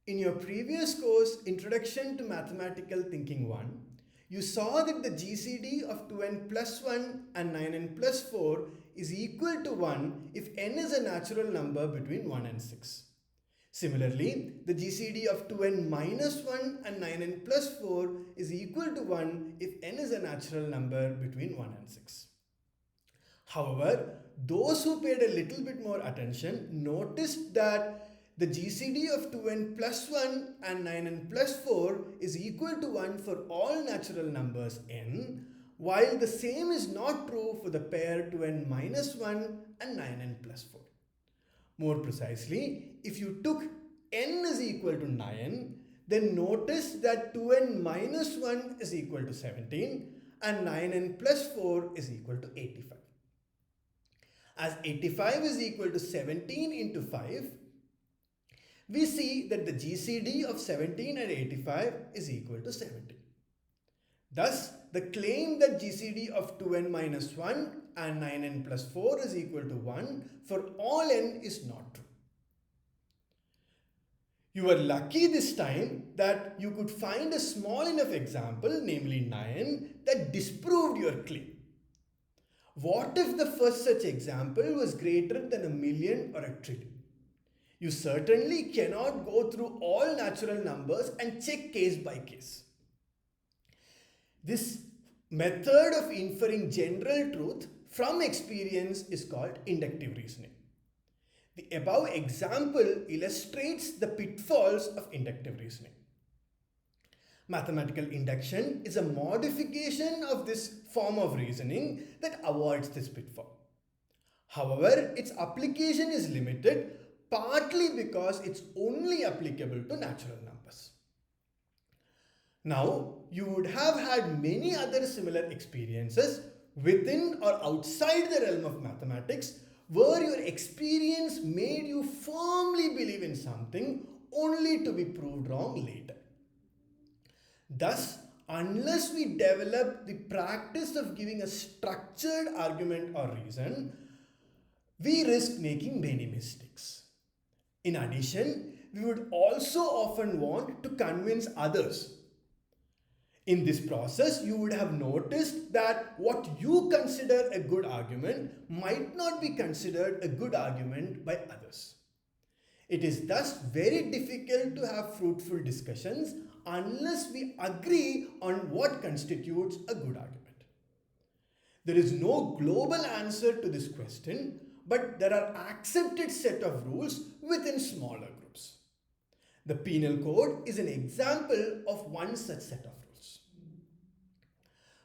In your previous course, Introduction to Mathematical Thinking 1, you saw that the GCD of 2n plus 1 and 9n plus 4 is equal to 1 if n is a natural number between 1 and 6. Similarly, the GCD of 2n minus 1 and 9n plus 4 is equal to 1 if n is a natural number between 1 and 6. However, those who paid a little bit more attention noticed that the GCD of 2n plus 1 and 9n plus 4 is equal to 1 for all natural numbers n, while the same is not true for the pair 2n minus 1 and 9n plus 4. More precisely, if you took n is equal to 9, then notice that 2n minus 1 is equal to 17 and 9n plus 4 is equal to 85. As 85 is equal to 17 into 5, we see that the GCD of 17 and 85 is equal to 70. Thus, the claim that GCD of 2n minus 1 and 9n plus 4 is equal to 1 for all n is not true. You were lucky this time that you could find a small enough example, namely 9, that disproved your claim. What if the first such example was greater than a million or a trillion? You certainly cannot go through all natural numbers and check case by case. This method of inferring general truth from experience is called inductive reasoning. The above example illustrates the pitfalls of inductive reasoning. Mathematical induction is a modification of this form of reasoning that avoids this pitfall. However, its application is limited partly because it's only applicable to natural numbers. Now, you would have had many other similar experiences within or outside the realm of mathematics where your experience made you firmly believe in something only to be proved wrong later. Thus, unless we develop the practice of giving a structured argument or reason, we risk making many mistakes. In addition, we would also often want to convince others. In this process, you would have noticed that what you consider a good argument might not be considered a good argument by others. It is thus very difficult to have fruitful discussions unless we agree on what constitutes a good argument. There is no global answer to this question, but there are accepted set of rules within smaller groups. The penal code is an example of one such set of rules.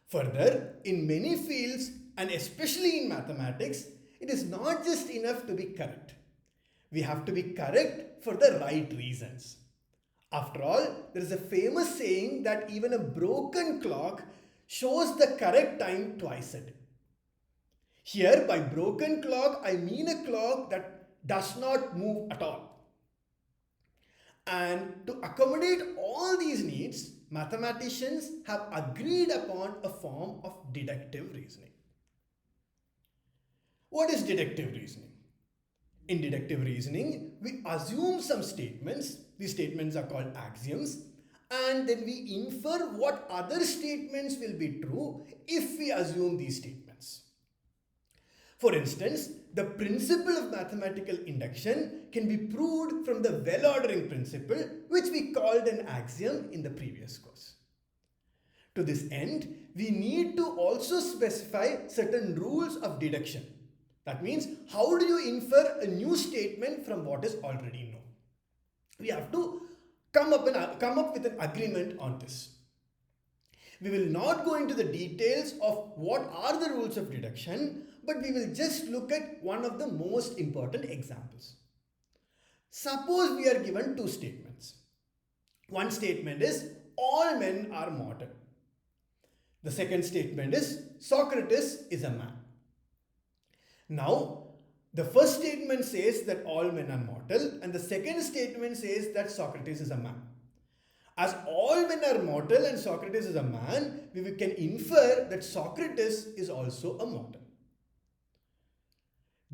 Further, in many fields, and especially in mathematics, it is not just enough to be correct. We have to be correct for the right reasons. After all, there is a famous saying that even a broken clock shows the correct time twice a day. Here, by broken clock, I mean a clock that does not move at all. And to accommodate all these needs, mathematicians have agreed upon a form of deductive reasoning. What is deductive reasoning? In deductive reasoning, we assume some statements. These statements are called axioms. And then we infer what other statements will be true if we assume these statements. For instance, the principle of mathematical induction can be proved from the well-ordering principle, which we called an axiom in the previous course. To this end, we need to also specify certain rules of deduction. That means, how do you infer a new statement from what is already known? We have to come up with an agreement on this. We will not go into the details of what are the rules of deduction, but we will just look at one of the most important examples. Suppose we are given two statements. One statement is, all men are mortal. The second statement is, Socrates is a man. Now, the first statement says that all men are mortal, and the second statement says that Socrates is a man. As all men are mortal and Socrates is a man, we can infer that Socrates is also a mortal.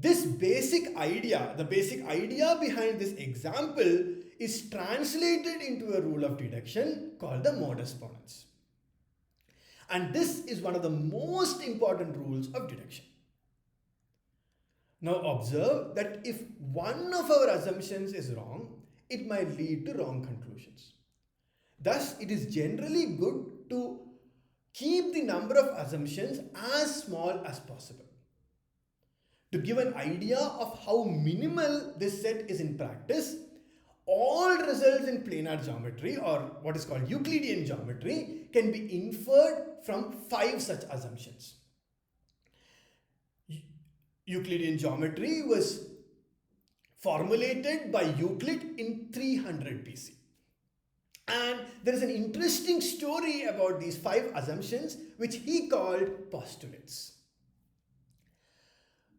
This basic idea, the basic idea behind this example is translated into a rule of deduction called the modus ponens. And this is one of the most important rules of deduction. Now observe that if one of our assumptions is wrong, it might lead to wrong conclusions. Thus, it is generally good to keep the number of assumptions as small as possible. To give an idea of how minimal this set is in practice, all results in planar geometry, or what is called Euclidean geometry, can be inferred from 5 such assumptions. Euclidean geometry was formulated by Euclid in 300 BC. And there is an interesting story about these 5 assumptions which he called postulates.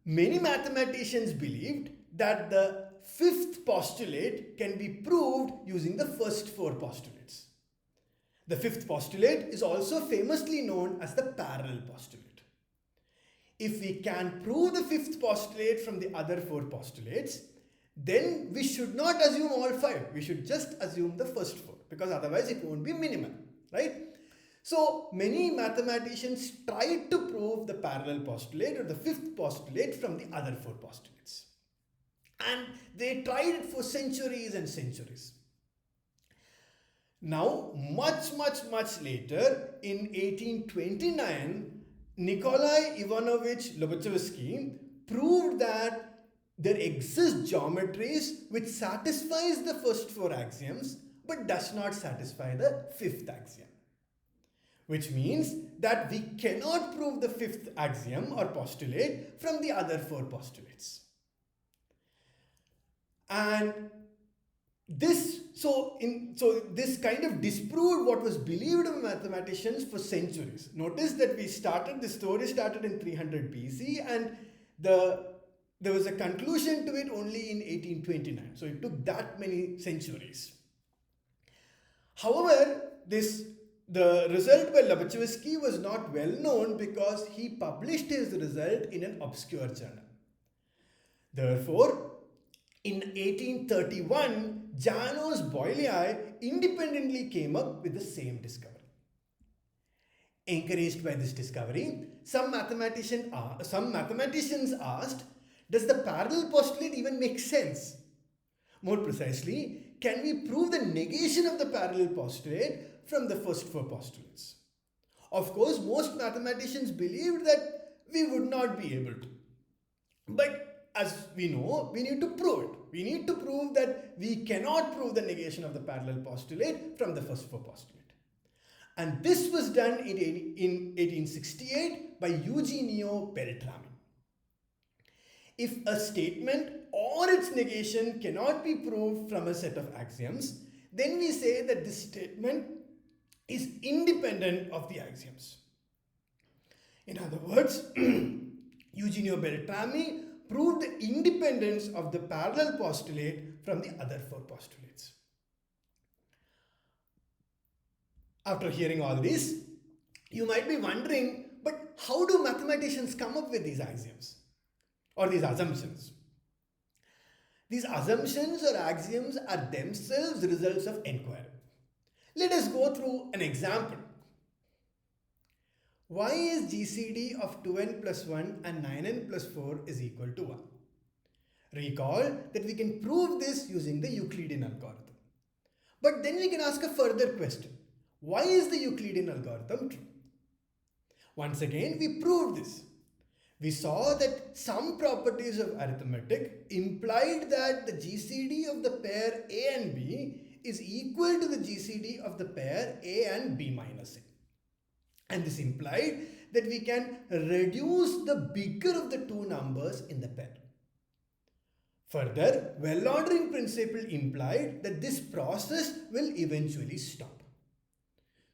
Many mathematicians believed that the 5th postulate can be proved using the first 4 postulates. The 5th postulate is also famously known as the parallel postulate. If we can prove the 5th postulate from the other 4 postulates, then we should not assume all 5. We should just assume the first 4, because otherwise it won't be minimal, right? So many mathematicians tried to prove the parallel postulate or the 5th postulate from the other 4 postulates. And they tried it for centuries and centuries. Now, much later, in 1829, Nikolai Ivanovich Lobachevsky proved that there exist geometries which satisfies the first 4 axioms but does not satisfy the 5th axiom. Which means that we cannot prove the 5th axiom or postulate from the other 4 postulates. And this kind of disproved what was believed of mathematicians for centuries. Notice that the story started in 300 BC and there was a conclusion to it only in 1829. So it took that many centuries. However, the result by Lobachevsky was not well known because he published his result in an obscure journal. Therefore, in 1831, Janos Bolyai independently came up with the same discovery. Encouraged by this discovery, some mathematicians asked, does the parallel postulate even make sense? More precisely, can we prove the negation of the parallel postulate from the first 4 postulates? Of course, most mathematicians believed that we would not be able to. But as we know, we need to prove it. We need to prove that we cannot prove the negation of the parallel postulate from the first 4 postulate. And this was done in 1868 by Eugenio Beltrami. If a statement or its negation cannot be proved from a set of axioms, then we say that this statement is independent of the axioms. In other words, Eugenio Beltrami proved the independence of the parallel postulate from the other 4 postulates. After hearing all this, you might be wondering, but how do mathematicians come up with these axioms or these assumptions? These assumptions or axioms are themselves results of inquiry. Let us go through an example. Why is GCD of 2n plus 1 and 9n plus 4 is equal to 1? Recall that we can prove this using the Euclidean algorithm. But then we can ask a further question. Why is the Euclidean algorithm true? Once again, we proved this. We saw that some properties of arithmetic implied that the GCD of the pair A and B is equal to the GCD of the pair A and B minus A. And this implied that we can reduce the bigger of the 2 numbers in the pair. Further, well-ordering principle implied that this process will eventually stop.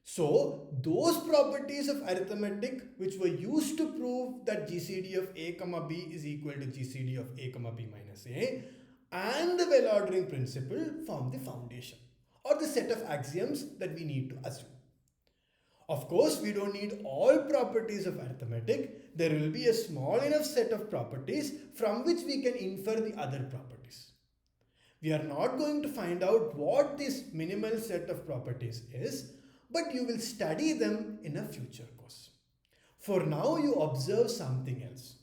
So, those properties of arithmetic which were used to prove that GCD of A, B is equal to GCD of A, B minus A and the well-ordering principle form the foundation or the set of axioms that we need to assume. Of course, we don't need all properties of arithmetic. There will be a small enough set of properties from which we can infer the other properties. We are not going to find out what this minimal set of properties is, but you will study them in a future course. For now, you observe something else.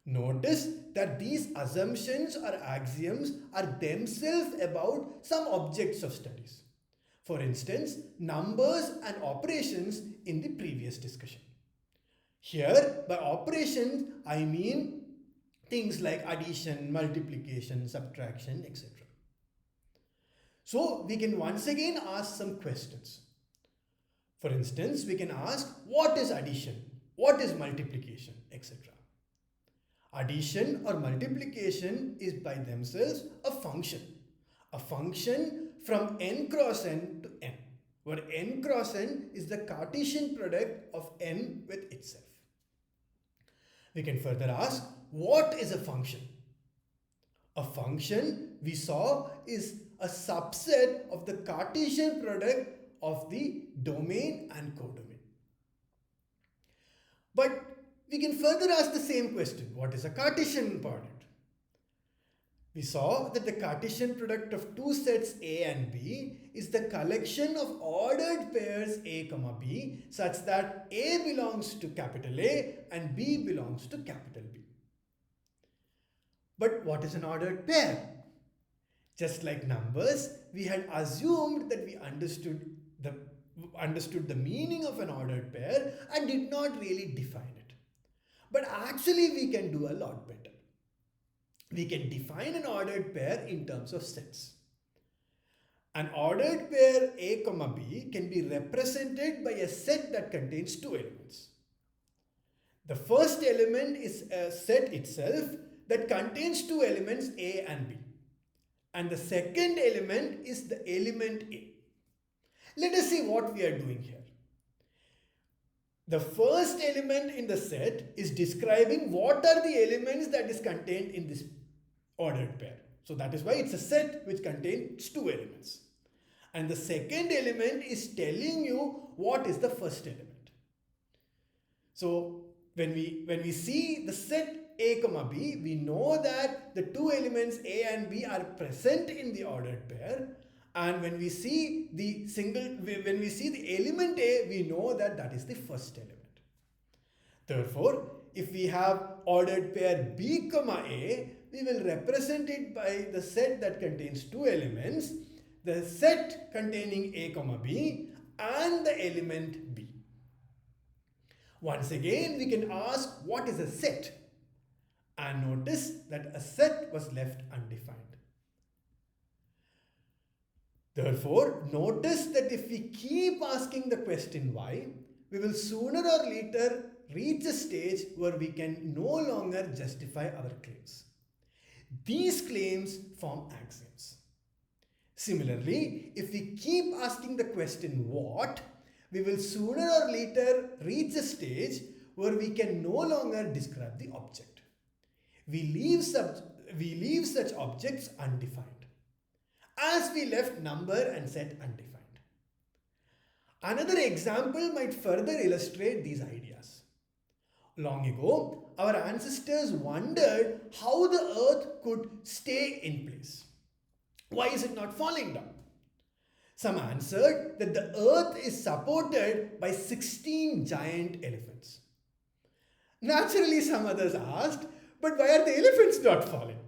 Notice that these assumptions or axioms are themselves about some objects of studies. For instance, numbers and operations in the previous discussion. Here, by operations, I mean things like addition, multiplication, subtraction, etc. So, we can once again ask some questions. For instance, we can ask what is addition, what is multiplication, etc. Addition or multiplication is by themselves a function. A function from n cross n to n, where n cross n is the Cartesian product of n with itself. We can further ask, what is a function? A function, we saw, is a subset of the Cartesian product of the domain and codomain. But we can further ask the same question, what is a Cartesian product? We saw that the Cartesian product of two sets A and B is the collection of ordered pairs A, B such that A belongs to capital A and B belongs to capital B. But what is an ordered pair? Just like numbers, we had assumed that we understood the meaning of an ordered pair and did not really define it. But actually we can do a lot better. We can define an ordered pair in terms of sets. An ordered pair A, B can be represented by a set that contains two elements. The first element is a set itself that contains two elements A and B. And the second element is the element A. Let us see what we are doing here. The first element in the set is describing what are the elements that is contained in this ordered pair. So that is why it's a set which contains two elements. And the second element is telling you what is the first element. So when we see the set A, B, we know that the two elements A and B are present in the ordered pair. And when we see the element A, we know that that is the first element. Therefore, if we have ordered pair B, A, we will represent it by the set that contains two elements, the set containing A, B and the element B. Once again, we can ask what is a set? And notice that a set was left undefined. Therefore, notice that if we keep asking the question why, we will sooner or later reach a stage where we can no longer justify our claims. These claims form axioms. Similarly, if we keep asking the question what, we will sooner or later reach a stage where we can no longer describe the object. We leave such objects undefined, as we left number and set undefined. Another example might further illustrate these ideas. Long ago, our ancestors wondered how the earth could stay in place. Why is it not falling down? Some answered that the earth is supported by 16 giant elephants. Naturally, some others asked, but why are the elephants not falling?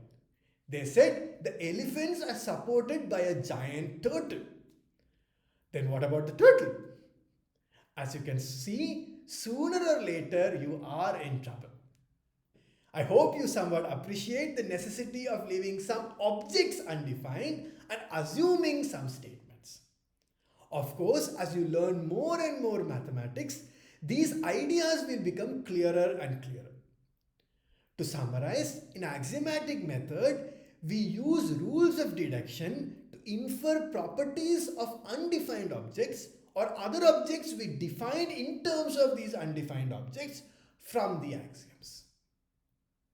They said the elephants are supported by a giant turtle. Then what about the turtle? As you can see, sooner or later you are in trouble. I hope you somewhat appreciate the necessity of leaving some objects undefined and assuming some statements. Of course, as you learn more and more mathematics, these ideas will become clearer and clearer. To summarize, in axiomatic method, we use rules of deduction to infer properties of undefined objects or other objects we define in terms of these undefined objects from the axioms.